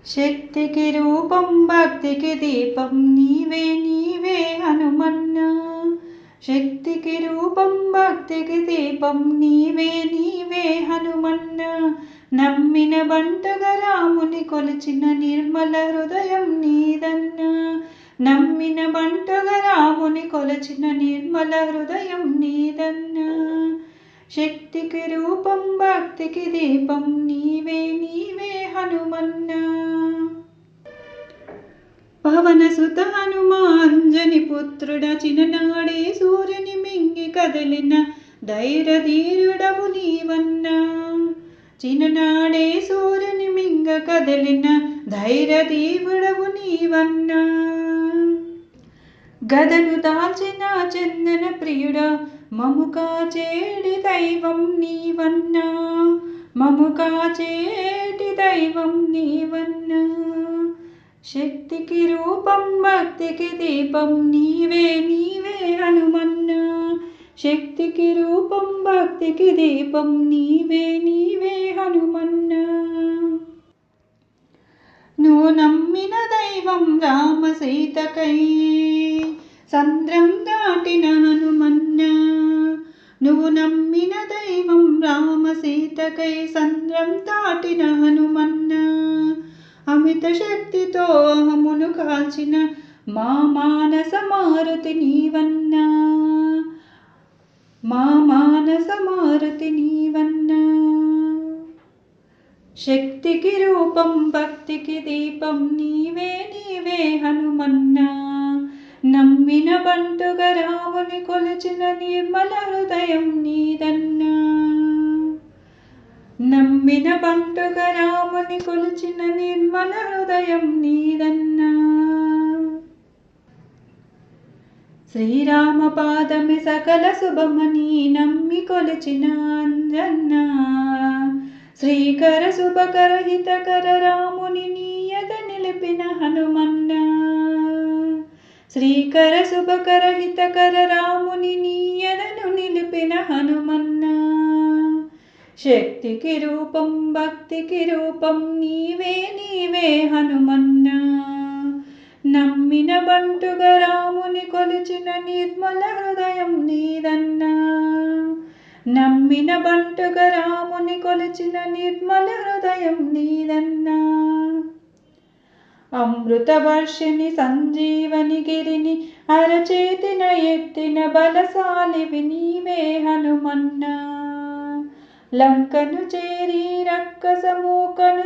శక్తికి రూపం భక్తికి దీపం నీవే నీవే హనుమన్నా. శక్తికి రూపం భక్తికి దీపం నీవే నీవే హనుమన్నా. నమ్మిన బంటుగా రాముని కొలిచిన నిర్మల హృదయం నీదన్నా. నమ్మిన బంటుగా రాముని కొలిచిన నిర్మల హృదయం నీదన్నా. శక్తికి రూపం భక్తికి దీపం నీవే నీవే హనుమన్నా. పవనసుత హనుమాంజని పుత్రుడ చిన్ననాడే సూర్యుని మింగి కదిలిన ధైర్యధీరుడవు నీవన్నా. చిన్ననాడే సూర్యుని మింగ కదిలిన ధైర్యధీరుడవు నీవన్నా. గదను దాల్చిన చందన ప్రియుడ మము కాచేటి దైవం నీవన్నా. మము కాచేటి దైవం నీవన్నా. శక్తికి రూపం భక్తికి దీపం నీవే నీవే హనుమన్నా. శక్తికి రూపం భక్తికి దీపం నీవే నీవే హనుమన్నా. నువ్వు నమ్మిన దైవం రామ సీతకై సంద్రం దాటిన హనుమన్నా. నువ్వు నమ్మిన దైవం రామ సీతకై సంద్రం దాటిన హనుమన్నా. అమిత శక్తితో అహమును కాల్చిన మా మానస మారుతి నీవన్నా. మా మానస మారుతి నీవన్నా. శక్తికి రూపం భక్తికి దీపం నీవే నీవే హనుమన్నా. నమ్మిన బంటుగా రాముని కొలిచిన నిర్మల హృదయం నీదన్నా. నమ్మిన బంటుగా రాముని కొలిచిన నిర్మల హృదయం నీదన్నా. శ్రీరామ పాదమి సకల శుభమని నమ్మి కొలిచిన అంజన్నా. శ్రీకర శుభకర హితకర రాముని నీయద నిలిపిన హనుమన్నా. శ్రీకర శుభకర హితకర రాముని నీయదను నిలిపిన హనుమన్నా. శక్తికి రూపం భక్తికి రూపం నీవే నీవే హనుమన్నా. నమ్మిన బంటుగా రాముని కొలిచిన నిర్మల హృదయం నీదన్నా. నమ్మిన బంటుగా రాముని కొలిచిన నిర్మల హృదయం నీదన్నా. అమృత వర్షిని సంజీవని గిరిని అరచేతిన ఎత్తిన బలశాలివి నీవే హనుమన్నా. లంకను చేరి రక్కసమూకను